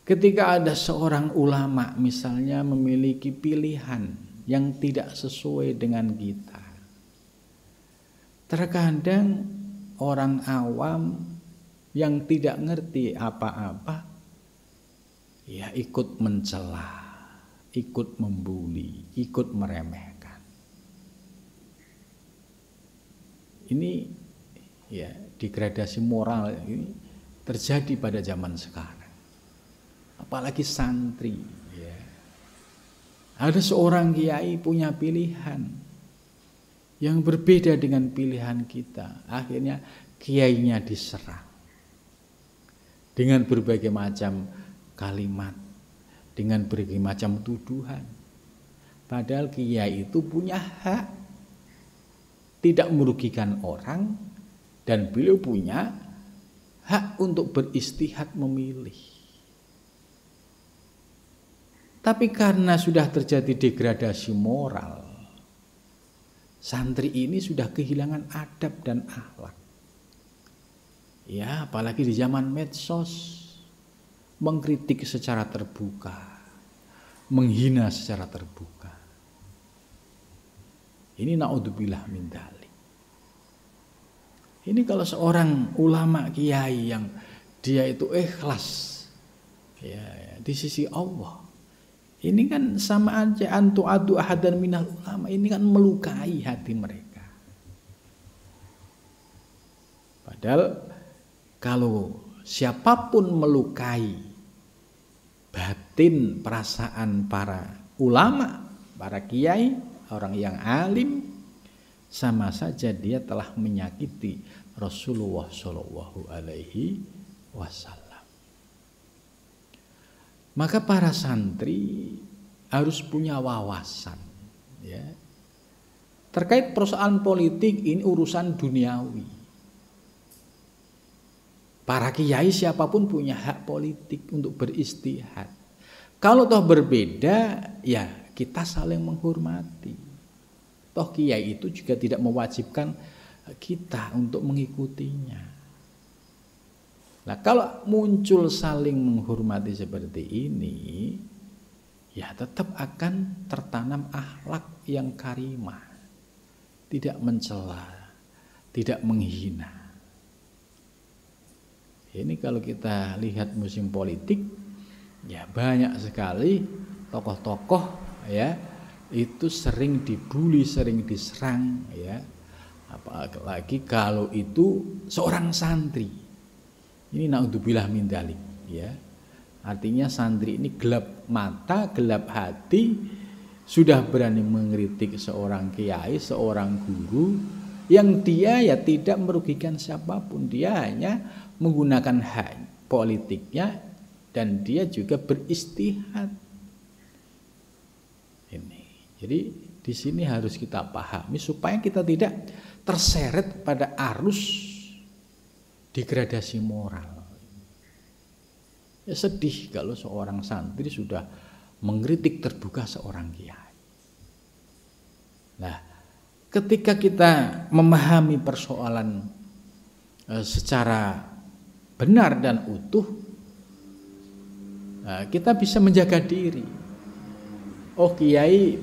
Ketika ada seorang ulama misalnya memiliki pilihan yang tidak sesuai dengan kita, terkadang orang awam yang tidak ngerti apa-apa ya ikut mencela, ikut membuli, ikut meremehkan. Ini ya degradasi moral ini terjadi pada zaman sekarang. Apalagi santri ya. Ada seorang kiai punya pilihan yang berbeda dengan pilihan kita. Akhirnya kiainya diserang dengan berbagai macam kalimat, dengan berbagai macam tuduhan. Padahal kiai itu punya hak tidak merugikan orang dan beliau punya hak untuk beristihad memilih. Tapi karena sudah terjadi degradasi moral, santri ini sudah kehilangan adab dan akhlak. Ya, apalagi di zaman medsos, mengkritik secara terbuka, menghina secara terbuka. Ini naudzubillah min dzalik. Ini kalau seorang ulama kiai yang dia itu ikhlas ya, di sisi Allah. Ini kan sama aja antu adu ahadan minal ulama, ini kan melukai hati mereka. Padahal kalau siapapun melukai batin perasaan para ulama, para kiai, orang yang alim, sama saja dia telah menyakiti Rasulullah Shallallahu Alaihi Wasallam. Maka para santri harus punya wawasan, ya, terkait persoalan politik. Ini urusan duniawi. Para kiai siapapun punya hak politik untuk beristihad. Kalau toh berbeda, ya kita saling menghormati. Toh kiai itu juga tidak mewajibkan kita untuk mengikutinya. Nah, kalau muncul saling menghormati seperti ini, ya tetap akan tertanam akhlak yang karimah, tidak mencela, tidak menghina. Ini kalau kita lihat musim politik, ya banyak sekali tokoh-tokoh, ya, itu sering dibully, sering diserang, ya. Apalagi kalau itu seorang santri. Ini naudzubillah min dzalik, ya. Artinya santri ini gelap mata, gelap hati, sudah berani mengkritik seorang kiai, seorang guru yang dia ya tidak merugikan siapapun. Dia hanya menggunakan hak politiknya dan dia juga beristihad. Ini. Jadi di sini harus kita pahami supaya kita tidak terseret pada arus degradasi moral. Ya sedih kalau seorang santri sudah mengkritik terbuka seorang kiai. Nah, ketika kita memahami persoalan secara benar dan utuh, kita bisa menjaga diri. Oh, kiai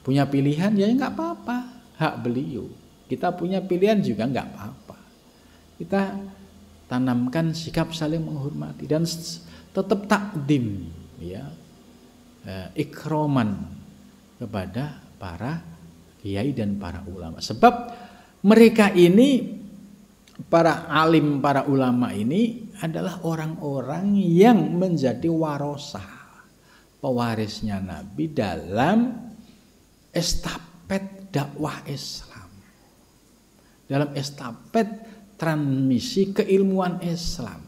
punya pilihan, ya nggak apa-apa, hak beliau. Kita punya pilihan juga nggak apa-apa. Kita tanamkan sikap saling menghormati dan tetap takdim, ya, ikroman kepada para kiai dan para ulama. Sebab mereka ini, para alim, para ulama ini adalah orang-orang yang menjadi warosah, pewarisnya Nabi dalam estafet dakwah Islam, dalam estafet transmisi keilmuan Islam.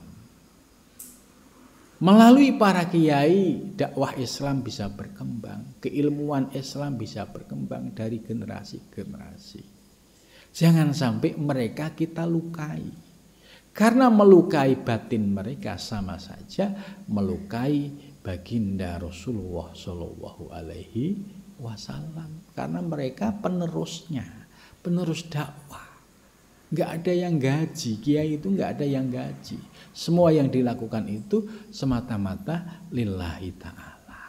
Melalui para kiai, dakwah Islam bisa berkembang, keilmuan Islam bisa berkembang dari generasi ke generasi. Jangan sampai mereka kita lukai, karena melukai batin mereka sama saja melukai baginda Rasulullah Shallallahu Alaihi Wasallam, karena mereka penerusnya, penerus dakwah. Nggak ada yang gaji, kiai itu nggak ada yang gaji. Semua yang dilakukan itu semata-mata lillahi ta'ala.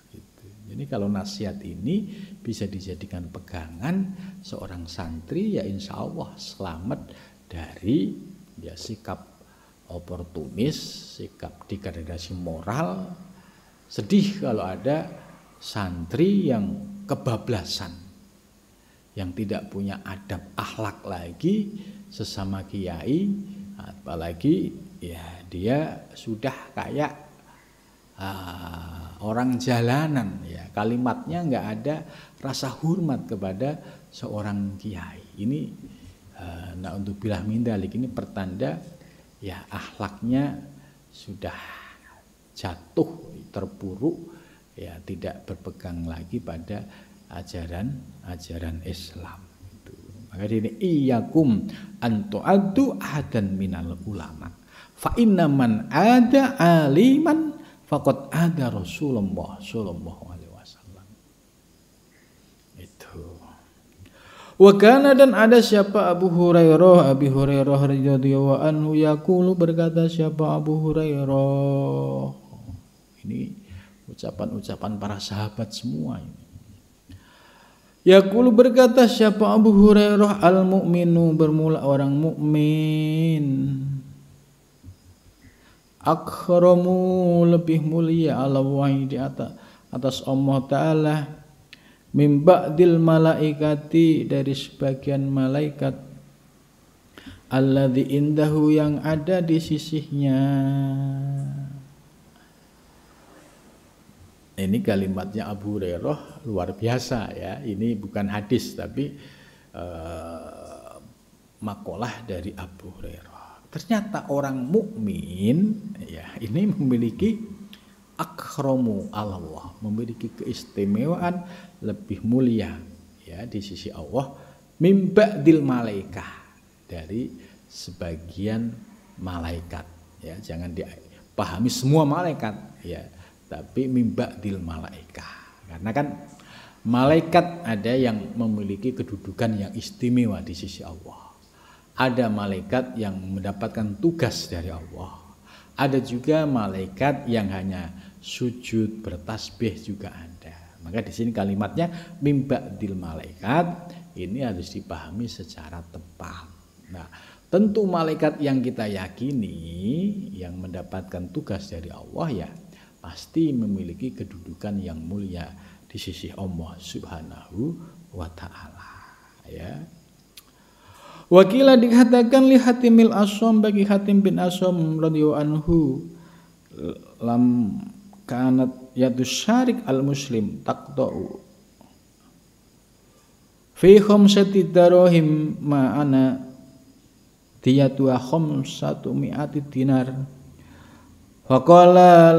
Gitu. Jadi kalau nasihat ini bisa dijadikan pegangan seorang santri, ya insya Allah selamat dari ya sikap oportunis, sikap degradasi moral. Sedih kalau ada santri yang kebablasan, yang tidak punya adab akhlak lagi sesama kiai, apalagi ya dia sudah kayak orang jalanan, ya, kalimatnya nggak ada rasa hormat kepada seorang kiai. Ini naudzubillah min dzalik, ini pertanda ya akhlaknya sudah jatuh, terpuruk, ya tidak berpegang lagi pada ajaran Islam. Maka ini iyyakum an tu'addu ahadan minal ulama fa inna man ada aliman faqad ada Rasulullah sallallahu alaihi wasallam. Itu. Wa kana, dan ada siapa Abi Hurairah radhiyallahu anhu yaqulu, berkata siapa Abu Hurairah. Ini ucapan-ucapan para sahabat semua ini. Yaqulu, berkata siapa Abu Hurairah, al-mu'minu, bermula orang mukmin, akramu, lebih mulia, ala wahi, di atas Allah Ta'ala, min ba'dil malaikati, dari sebagian malaikat, alladzi indahu, yang ada di sisinya. Ini kalimatnya Abu Hurairah luar biasa, ya. Ini bukan hadis tapi makalah dari Abu Hurairah. Ternyata orang mukmin ya ini memiliki akramu Allah, memiliki keistimewaan lebih mulia ya di sisi Allah mim ba'dil malaikah, dari sebagian malaikat ya, jangan dipahami semua malaikat ya, tapi mim ba'dil malaikah, karena kan malaikat ada yang memiliki kedudukan yang istimewa di sisi Allah. Ada malaikat yang mendapatkan tugas dari Allah. Ada juga malaikat yang hanya sujud, bertasbih juga ada. Maka di sini kalimatnya mim ba'dil malaikat ini harus dipahami secara tepat. Nah, tentu malaikat yang kita yakini yang mendapatkan tugas dari Allah ya pasti memiliki kedudukan yang mulia di sisi Allah Subhanahu wa taala ya. Wakila dikatakan li Hatimil Asom, bagi Hatim bin Asom radhiyallahu anhu, lam kanat yadus syarik al muslim taqta'u fi khamsati darahim ma'ana diyatu khamsatu mi'ati dinar faqala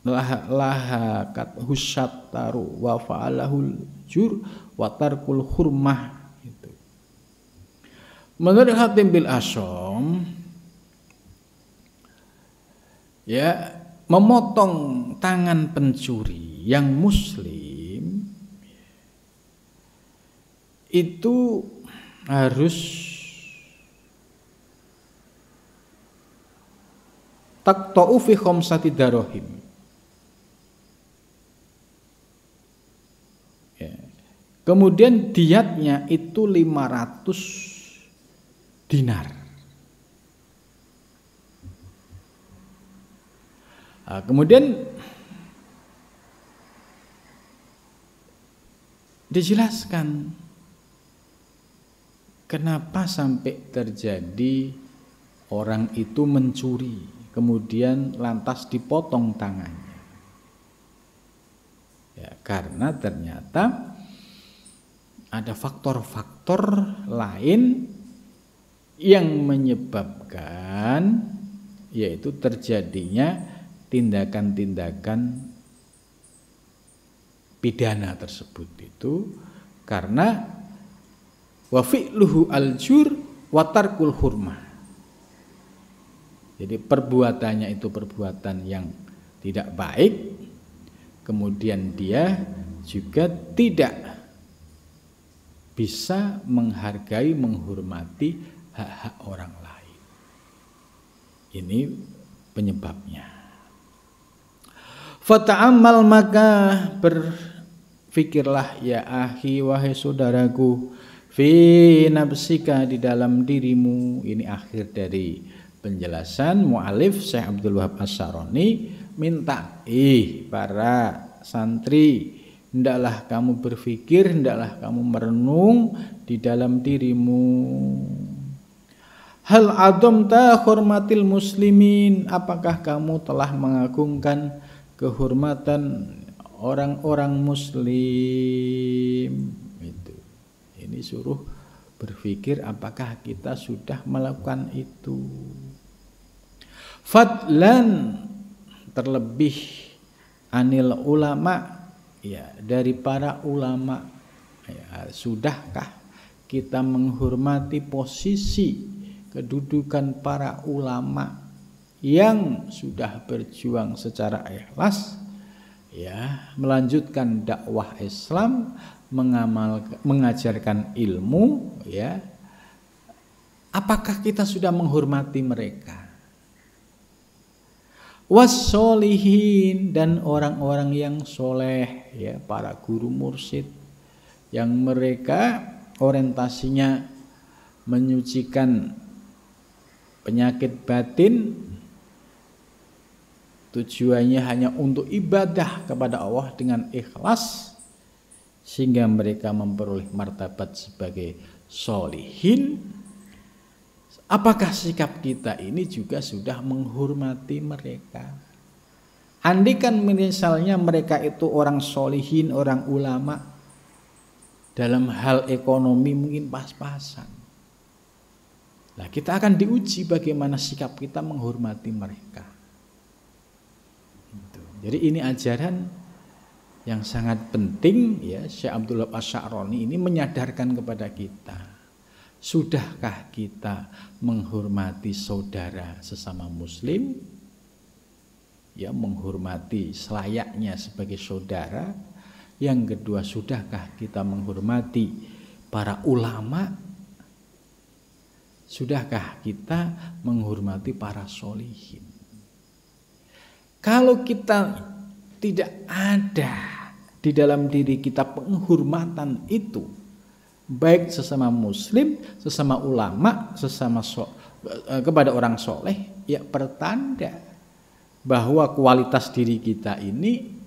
laha kat husattaru wa fa'alahul jur wa tarkul hurmah. Itu menurut Hatim bin Asom ya, memotong tangan pencuri yang muslim itu harus taqta'u fi khamsati darahim. Kemudian diatnya itu 500 dinar. Nah, kemudian dijelaskan kenapa sampai terjadi orang itu mencuri, kemudian lantas dipotong tangannya. Ya, karena ternyata ada faktor-faktor lain yang menyebabkan yaitu terjadinya tindakan-tindakan pidana tersebut itu karena wa fi'luhu al-jur wa tarkul hurmah. Jadi perbuatannya itu perbuatan yang tidak baik, kemudian dia juga tidak bisa menghargai, menghormati hak-hak orang lain. Ini penyebabnya. Fata'ammal, maka berfikirlah ya akhi, wahai saudaraku, fi nafsika, di dalam dirimu. Ini akhir dari penjelasan mu'alif Syekh Abdul Wahab Asy'arani minta para santri, hendaklah kamu berpikir, hendaklah kamu merenung di dalam dirimu. Hal adamta hormatil muslimin, apakah kamu telah mengagungkan kehormatan orang-orang muslim? Itu. Ini suruh berpikir apakah kita sudah melakukan itu. Fadlan, terlebih anil ulama, ya, dari para ulama ya, sudahkah kita menghormati posisi kedudukan para ulama yang sudah berjuang secara ikhlas ya, melanjutkan dakwah Islam, mengajarkan ilmu ya, apakah kita sudah menghormati mereka? Wassolihin, dan orang-orang yang soleh ya, para guru mursyid yang mereka orientasinya menyucikan penyakit batin, tujuannya hanya untuk ibadah kepada Allah dengan ikhlas, sehingga mereka memperoleh martabat sebagai solihin. Apakah sikap kita ini juga sudah menghormati mereka? Andaikan misalnya mereka itu orang solihin, orang ulama, dalam hal ekonomi mungkin pas-pasan. Nah, kita akan diuji bagaimana sikap kita menghormati mereka. Jadi ini ajaran yang sangat penting ya. Syekh Abdul Wahab Asy-Sya'rani ini menyadarkan kepada kita, sudahkah kita menghormati saudara sesama muslim? Ya, menghormati selayaknya sebagai saudara. Yang kedua, sudahkah kita menghormati para ulama? Sudahkah kita menghormati para sholihin? Kalau kita tidak ada di dalam diri kita penghormatan itu, baik sesama muslim, sesama ulama, kepada orang soleh, ya pertanda bahwa kualitas diri kita ini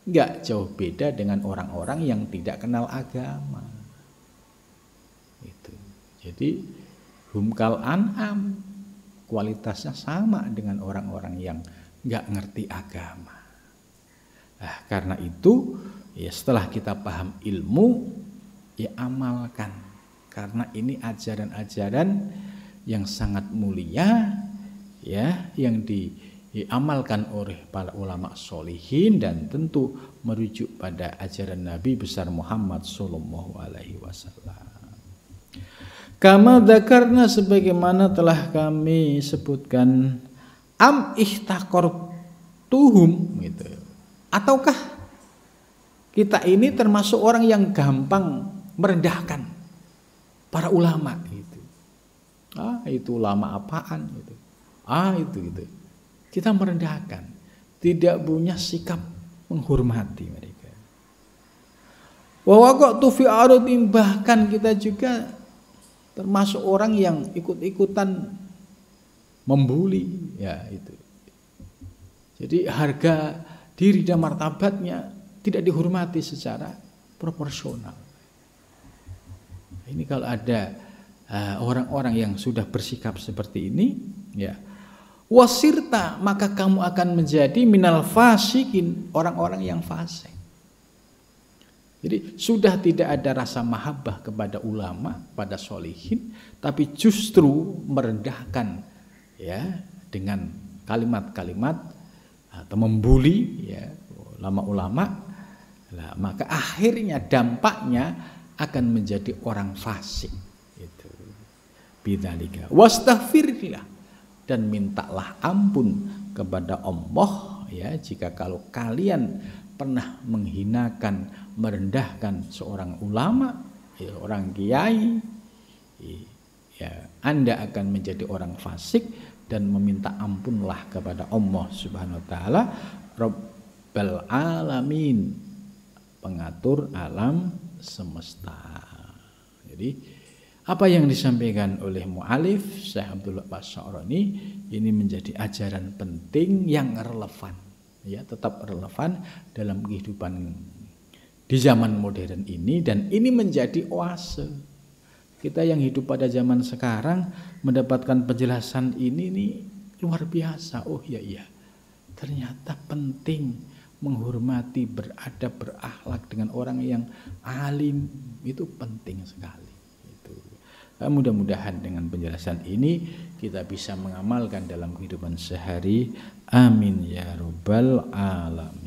nggak jauh beda dengan orang-orang yang tidak kenal agama. Itu. Jadi humkal an'am, kualitasnya sama dengan orang-orang yang nggak ngerti agama. Nah, karena itu ya setelah kita paham ilmu, ya amalkan. Karena ini ajaran-ajaran yang sangat mulia, ya, yang diamalkan oleh para ulama sholihin dan tentu merujuk pada ajaran Nabi besar Muhammad sallallahu alaihi wasallam. Kama dzakarna, sebagaimana telah kami sebutkan, am ihtaqartuhum gitu. Ataukah kita ini termasuk orang yang gampang merendahkan para ulama gitu. Itu ulama apaan gitu. Itu gitu. Kita merendahkan, tidak punya sikap menghormati mereka. Wa waqatu fi aradin, bahkan kita juga termasuk orang yang ikut-ikutan membuli, ya itu. Jadi harga diri dan martabatnya tidak dihormati secara proporsional. Ini kalau ada orang-orang yang sudah bersikap seperti ini, ya, wasirta, maka kamu akan menjadi minal fasikin, orang-orang yang fasik. Jadi sudah tidak ada rasa mahabbah kepada ulama, pada sholihin, tapi justru merendahkan, ya, dengan kalimat-kalimat atau membuli, ya, ulama-ulama. Nah, maka akhirnya dampaknya akan menjadi orang fasik. Itu. Bidzalika wastaghfirillah, dan mintalah ampun kepada Allah, ya, jika kalau kalian pernah menghinakan, merendahkan seorang ulama, ya, orang kiai, ya, Anda akan menjadi orang fasik, dan meminta ampunlah kepada Allah Subhanahu wa taala, Rabbal alamin, pengatur alam semesta. Jadi apa yang disampaikan oleh mu'alif Syekh Abdul Wahab Asy-Sya'rani ini menjadi ajaran penting yang relevan, ya, tetap relevan dalam kehidupan di zaman modern ini, dan ini menjadi oase. Kita yang hidup pada zaman sekarang mendapatkan penjelasan ini nih luar biasa. Oh iya, ternyata penting menghormati, beradab, berakhlak dengan orang yang alim, itu penting sekali. Mudah-mudahan dengan penjelasan ini kita bisa mengamalkan dalam kehidupan sehari. Amin ya rabbal alamin.